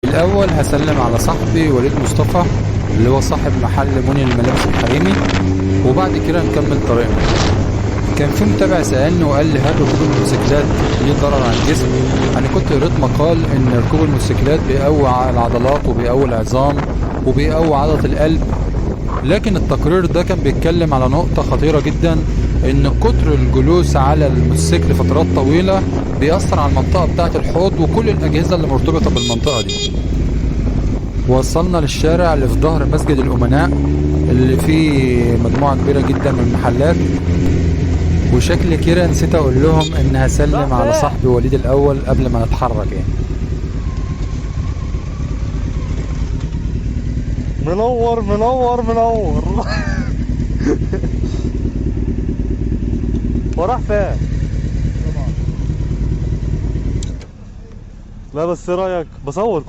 الأول هسلم على صاحبي وليد مصطفى اللي هو صاحب محل مني الملابس الحريمي، وبعد كده نكمل طريقنا. كان في متابع سألني وقال لي هل ركوب الموتوسيكلات ليه ضرر على الجسم؟ أنا كنت قريت مقال إن ركوب الموتوسيكلات بيقوي العضلات وبيقوي العظام وبيقوي عضلة القلب، لكن التقرير ده كان بيتكلم على نقطة خطيرة جدا، إن كتر الجلوس على الموتوسيكل فترات طويلة بيأثر على المنطقة بتاعة الحوض وكل الأجهزة اللي مرتبطة بالمنطقة دي. وصلنا للشارع اللي في ظهر مسجد الأمناء اللي فيه مجموعة كبيرة جدا من المحلات، وشكل كده نسيت أقول لهم إن هسلم على صاحبي وليد الأول قبل ما نتحرك يعني. منور منور منور. وراح فين؟ لا بس ايه رايك بصور